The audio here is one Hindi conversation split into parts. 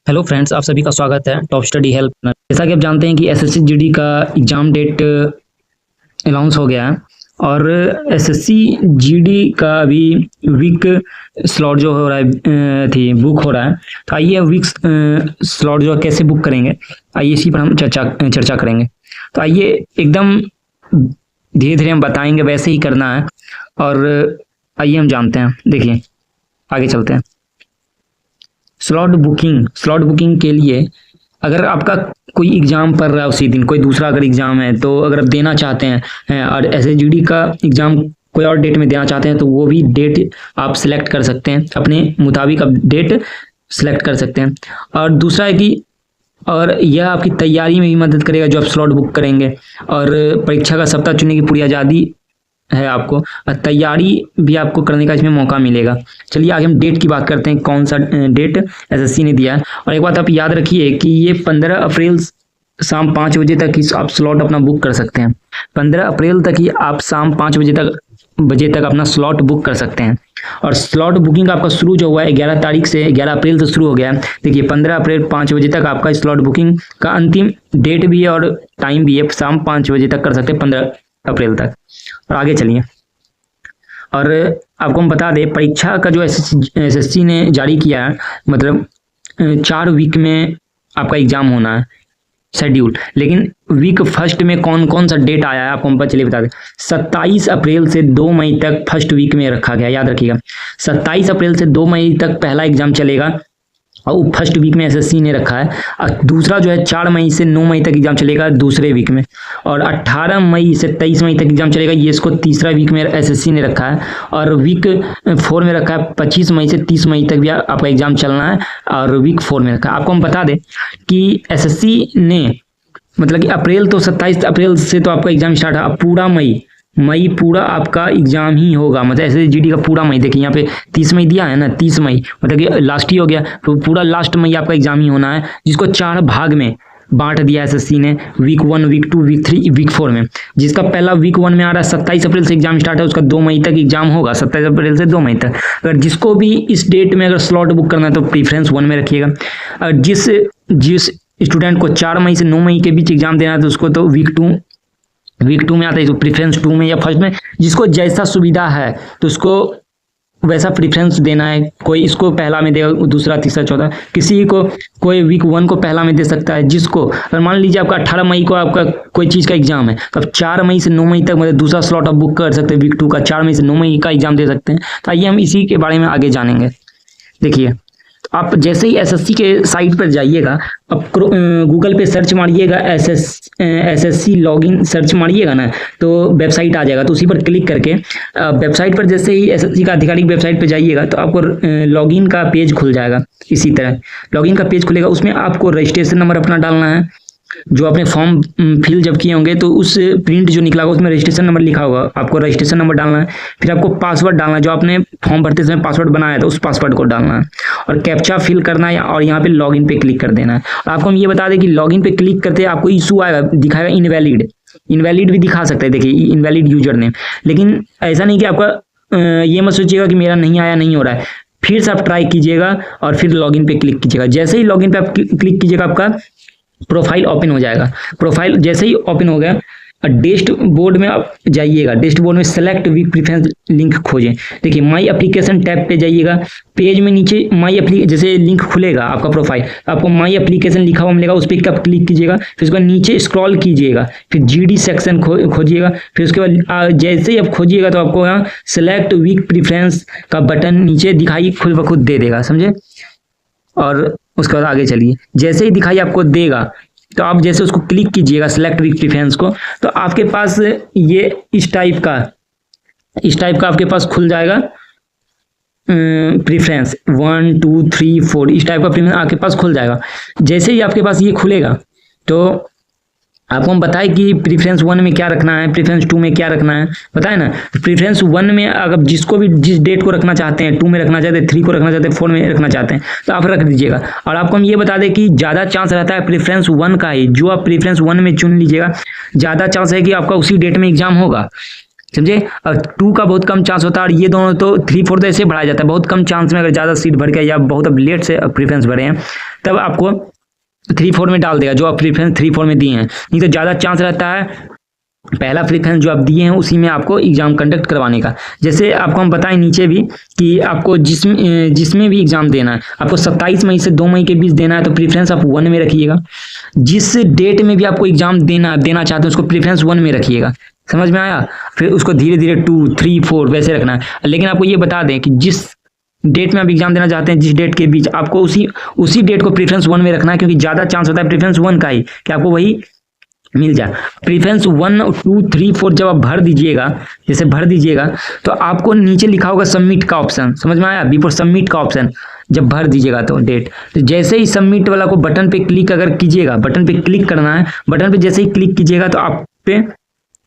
हेलो फ्रेंड्स, आप सभी का स्वागत है टॉप स्टडी हेल्प। जैसा कि आप जानते हैं कि एसएससी जीडी का एग्ज़ाम डेट अनाउंस हो गया है और एसएससी जीडी का अभी वीक स्लॉट जो हो रहा है बुक हो रहा है। तो आइए वीक स्लॉट जो है कैसे बुक करेंगे, आइए इसी पर हम चर्चा करेंगे। तो आइए एकदम धीरे धीरे हम बताएंगे, वैसे ही करना है। और आइए हम जानते हैं, देखिए आगे चलते हैं। स्लॉट बुकिंग के लिए अगर आपका कोई एग्ज़ाम पढ़ रहा है उसी दिन, कोई दूसरा अगर एग्ज़ाम है तो अगर आप देना चाहते हैं और एसएसजीडी का एग्ज़ाम कोई और डेट में देना चाहते हैं तो वो भी डेट आप सिलेक्ट कर सकते हैं, अपने मुताबिक आप डेट सिलेक्ट कर सकते हैं। और दूसरा है कि और यह आपकी तैयारी में भी मदद करेगा जो आप स्लॉट बुक करेंगे, और परीक्षा का सप्ताह चुनने की पूरी आज़ादी है आपको, और तैयारी भी आपको करने का इसमें मौका मिलेगा। चलिए आगे हम डेट की बात करते हैं, कौन सा डेट एसएससी ने दिया है। और एक बात आप याद रखिए कि ये 15 अप्रैल शाम 5 बजे तक ही आप स्लॉट अपना बुक कर सकते हैं। 15 अप्रैल तक ही आप शाम 5 बजे तक अपना स्लॉट बुक कर सकते हैं। और स्लॉट बुकिंग आपका शुरू जो हुआ है 11 तारीख से, 11 अप्रैल से शुरू हो गया है। देखिए 15 अप्रैल 5 बजे तक आपका स्लॉट बुकिंग का अंतिम डेट भी है और टाइम भी है, शाम 5 बजे तक कर सकते हैं 15 अप्रैल तक। और आगे चलिए, और आपको हम बता दें परीक्षा का जो एसएससी ने जारी किया है, मतलब 4 वीक में आपका एग्जाम होना है शेड्यूल। लेकिन वीक फर्स्ट में कौन कौन सा डेट आया है आपको हम चलिए बता दें। 27 अप्रैल से 2 मई तक फर्स्ट वीक में रखा गया, याद रखिएगा 27 अप्रैल से 2 मई तक पहला एग्जाम चलेगा और वो फर्स्ट वीक में एसएससी ने रखा है। और दूसरा जो है 4 मई से 9 मई तक एग्जाम चलेगा दूसरे वीक में, और 18 मई से 23 मई तक एग्जाम चलेगा, ये इसको तीसरा वीक में एसएससी ने रखा है। और वीक 4 में रखा है 25 मई से 30 मई तक भी आपका एग्जाम चलना है, और वीक 4 में रखा है। आपको हम बता दें कि एसएससी ने मतलब कि अप्रैल तो 27 अप्रैल से तो आपका एग्जाम स्टार्ट है, अब पूरा मई पूरा आपका एग्जाम ही होगा। मतलब ऐसे जीडी का पूरा मई, देखिए यहाँ पे 30 मई दिया है ना, 30 मई मतलब कि लास्ट ही हो गया, तो पूरा लास्ट मई आपका एग्जाम ही होना है, जिसको 4 भाग में बांट दिया एसएससी ने, वीक 1, वीक 2, वीक 3, वीक 4 में। जिसका पहला वीक 1 में आ रहा है 27 अप्रैल से एग्जाम स्टार्ट है, उसका 2 मई तक एग्जाम होगा, 27 अप्रैल से 2 मई तक। अगर जिसको भी इस डेट में अगर स्लॉट बुक करना है तो प्रीफ्रेंस 1 में रखिएगा। और जिस स्टूडेंट को 4 मई से 9 मई के बीच एग्जाम देना है तो उसको तो वीक 2 में आता है, तो प्रीफ्रेंस 2 में या फर्स्ट में, जिसको जैसा सुविधा है तो उसको वैसा प्रीफ्रेंस देना है। कोई इसको पहला में देगा, दूसरा, तीसरा, चौथा, किसी को कोई वीक 1 को पहला में दे सकता है। जिसको अगर मान लीजिए आपका 18 मई को आपका कोई चीज़ का एग्जाम है तो आप 4 मई से 9 मई तक मतलब दूसरा स्लॉट आप बुक कर सकते हैं, वीक 2 का 4 मई से 9 मई का एग्जाम दे सकते हैं। तो आइए हम इसी के बारे में आगे जानेंगे। देखिए आप जैसे ही एसएससी के साइट पर जाइएगा, अब गूगल पे सर्च मारिएगा एसएससी लॉगिन सर्च मारिएगा ना, तो वेबसाइट आ जाएगा। तो उसी पर क्लिक करके वेबसाइट पर जैसे ही एसएससी का आधिकारिक वेबसाइट पर जाइएगा तो आपको लॉगिन का पेज खुल जाएगा। इसी तरह लॉगिन का पेज खुलेगा, उसमें आपको रजिस्ट्रेशन नंबर अपना डालना है, जो आपने फॉर्म फिल जब किए होंगे तो उस प्रिंट जो निकला होगा उसमें रजिस्ट्रेशन नंबर लिखा होगा, आपको रजिस्ट्रेशन नंबर डालना है। फिर आपको पासवर्ड डालना है, जो आपने फॉर्म भरते समय पासवर्ड बनाया था उस पासवर्ड को डालना है, और कैप्चा फिल करना है, और यहाँ पे लॉगिन पे क्लिक कर देना है। और आपको हम ये बता दें कि लॉगिन पे क्लिक करते आपको इशू आएगा, दिखाएगा इनवैलिड भी दिखा सकता है, देखिए इनवैलिड यूजर नेम। लेकिन ऐसा नहीं कि आपका ये मत सोचिएगा कि मेरा नहीं आया, नहीं हो रहा है, फिर से आप ट्राई कीजिएगा और फिर लॉगिन पे क्लिक कीजिएगा। जैसे ही लॉगिन पे आप क्लिक कीजिएगा आपका प्रोफाइल ओपन हो जाएगा। प्रोफाइल जैसे ही ओपन हो गया, डेस्ट बोर्ड में आप जाइएगा, डेस्ट बोर्ड में सेलेक्ट वीक प्रीफ्रेंस लिंक खोजें। देखिए माई एप्लीकेशन टैब पे जाइएगा, पेज में नीचे माई एप्लीकेशन जैसे लिंक खुलेगा आपका प्रोफाइल, आपको माई एप्लीकेशन लिखा हुआ मिलेगा, उस पर आप क्लिक कीजिएगा, फिर उसको नीचे स्क्रॉल कीजिएगा, फिर जीडी सेक्शन खोजिएगा, फिर उसके बाद जैसे ही आप खोजिएगा तो आपको यहाँ सेलेक्ट वीक प्रीफ्रेंस का बटन नीचे दिखाई खुद ब खुद दे देगा, समझे। और उसके बाद आगे चलिए, जैसे ही दिखाई आपको देगा तो आप जैसे उसको क्लिक कीजिएगा सेलेक्ट वीक प्रीफ्रेंस को, तो आपके पास ये इस टाइप का आपके पास खुल जाएगा प्रीफ्रेंस 1 2 3 4 इस टाइप का प्रीफ्रेंस आपके पास खुल जाएगा। जैसे ही आपके पास ये खुलेगा तो आपको हम बताएं कि प्रीफ्रेंस 1 में क्या रखना है, प्रीफ्रेंस 2 में क्या रखना है, बताए ना। प्रीफ्रेंस 1 में अगर जिसको भी जिस डेट को रखना चाहते हैं, 2 में रखना चाहते हैं, 3 को रखना चाहते हैं, 4 में रखना चाहते हैं, तो आप रख दीजिएगा। और आपको हम ये बता दें कि ज़्यादा चांस रहता है प्रीफ्रेंस 1 का ही, जो आप प्रीफ्रेंस 1 में चुन लीजिएगा, ज़्यादा चांस है कि आपका उसी डेट में एग्जाम होगा, समझे। और 2 का बहुत कम चांस होता है, और ये दोनों तो 3 4 तो ऐसे बढ़ाया जाता है, बहुत कम चांस में अगर ज़्यादा सीट भर के या बहुत अब लेट से प्रीफ्रेंस भरे हैं तब आपको 3-4 में डाल देगा, जो आप प्रेफरेंस 3-4 में दिए हैं। नहीं तो ज़्यादा चांस रहता है पहला प्रेफरेंस जो आप दिए हैं उसी में आपको एग्ज़ाम कंडक्ट करवाने का। जैसे आपको हम बताएं नीचे भी कि आपको जिसमें भी एग्ज़ाम देना है, आपको 27 मई से 2 मई के बीच देना है तो प्रेफरेंस आप 1 में रखिएगा। जिस डेट में भी आपको एग्ज़ाम देना चाहते हैं उसको प्रेफरेंस 1 में रखिएगा। समझ में आया? फिर उसको धीरे धीरे 2, 3, 4 वैसे रखना है। लेकिन आपको ये बता दें कि जिस डेट में आप एग्जाम देना चाहते हैं, जिस डेट के बीच, आपको उसी डेट को प्रेफरेंस 1 में रखना है, क्योंकि ज़्यादा चांस होता है प्रेफरेंस 1 का ही कि आपको वही मिल जाए। प्रेफरेंस 1, 2, 3, 4 जब आप भर दीजिएगा, जैसे भर दीजिएगा तो आपको नीचे लिखा होगा सबमिट का ऑप्शन। समझ में आया? बिफोर सबमिट का ऑप्शन जब भर दीजिएगा तो डेट, तो जैसे ही सबमिट वाला को बटन पे क्लिक अगर कीजिएगा, बटन पे क्लिक करना है, बटन पे जैसे ही क्लिक कीजिएगा तो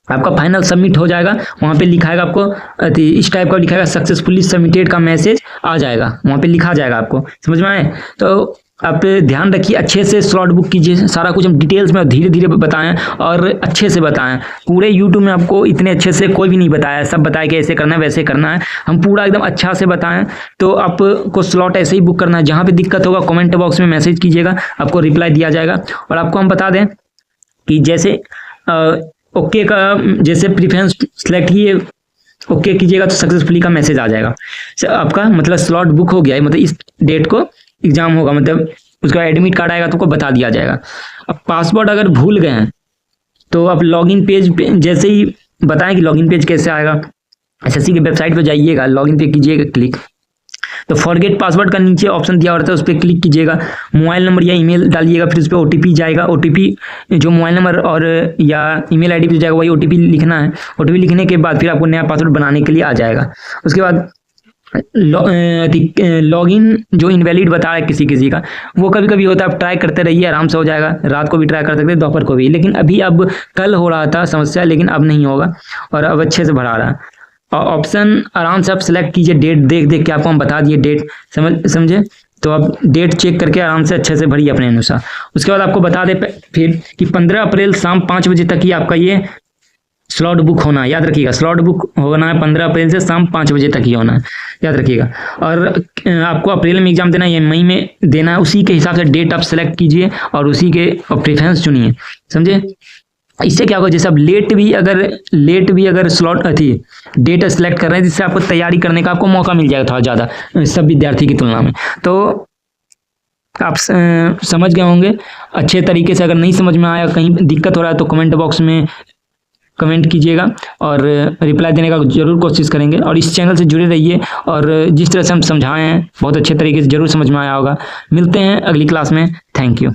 आपका फाइनल सबमिट हो जाएगा। वहाँ पे लिखाएगा आपको इस टाइप का लिखाएगा सक्सेसफुली सबमिटेड का मैसेज आ जाएगा, वहाँ पे लिखा जाएगा आपको। समझ में आए? तो आप ध्यान रखिए, अच्छे से स्लॉट बुक कीजिए। सारा कुछ हम डिटेल्स में धीरे धीरे बताएं और अच्छे से बताएं। पूरे यूट्यूब में आपको इतने अच्छे से कोई भी नहीं बताया, सब बताया कि ऐसे करना है वैसे करना है। हम पूरा एकदम अच्छा से बताएं। तो आपको स्लॉट ऐसे ही बुक करना है। जहाँ पे दिक्कत होगा कमेंट बॉक्स में मैसेज कीजिएगा, आपको रिप्लाई दिया जाएगा। और आपको हम बता दें कि जैसे ओके का जैसे प्रेफरेंस सेलेक्ट किए, ओके कीजिएगा तो सक्सेसफुली का मैसेज आ जाएगा। आपका मतलब स्लॉट बुक हो गया है, मतलब इस डेट को एग्जाम होगा, मतलब उसका एडमिट कार्ड आएगा तो आपको बता दिया जाएगा। अब पासवर्ड अगर भूल गए हैं तो आप लॉगिन पेज पे जैसे ही बताएं कि लॉगिन पेज कैसे आएगा, एसएससी की वेबसाइट पे जाइएगा, लॉगिन पे कीजिएगा क्लिक, तो फॉरगेट पासवर्ड का नीचे ऑप्शन दिया होता है, उस पर क्लिक कीजिएगा। मोबाइल नंबर या ईमेल डालिएगा, फिर उस पर ओटीपी जाएगा। ओटीपी जो मोबाइल नंबर और या ईमेल आईडी पे जाएगा वही ओटीपी लिखना है। ओटीपी लिखने के बाद फिर आपको नया पासवर्ड बनाने के लिए आ जाएगा। उसके बाद लॉगिन जो इनवैलिड बता रहा है किसी का, वो कभी कभी होता है। आप ट्राई करते रहिए, आराम से हो जाएगा। रात को भी ट्राई कर सकते हैं, दोपहर को भी। लेकिन अभी अब कल हो रहा था समस्या, लेकिन अब नहीं होगा और अब अच्छे से भरा रहा है। ऑप्शन आराम से आप सिलेक्ट कीजिए, डेट देख के आपको हम बता दिए, डेट समझे, तो आप डेट चेक करके आराम से अच्छे से भरिए अपने अनुसार। उसके बाद आपको बता दें फिर कि 15 अप्रैल शाम 5 बजे तक ही आपका ये स्लॉट बुक होना है। याद रखिएगा, स्लॉट बुक होना है 15 अप्रैल से शाम 5 बजे तक ही होना है, याद रखिएगा। और आपको अप्रैल में एग्जाम देना है या मई में देना है, उसी के हिसाब से डेट आप सेलेक्ट कीजिए और उसी के प्रेफरेंस चुनिए। समझे? इससे क्या होगा, जैसे आप लेट भी अगर स्लॉट डेट सेलेक्ट कर रहे हैं, जिससे आपको तैयारी करने का आपको मौका मिल जाएगा थोड़ा ज़्यादा सब विद्यार्थी की तुलना में। तो आप समझ गए होंगे अच्छे तरीके से। अगर नहीं समझ में आया, कहीं दिक्कत हो रहा है तो कमेंट बॉक्स में कमेंट कीजिएगा और रिप्लाई देने का जरूर कोशिश करेंगे। और इस चैनल से जुड़े रहिए और जिस तरह से हम समझाए हैं बहुत अच्छे तरीके से जरूर समझ में आया होगा। मिलते हैं अगली क्लास में। Thank you.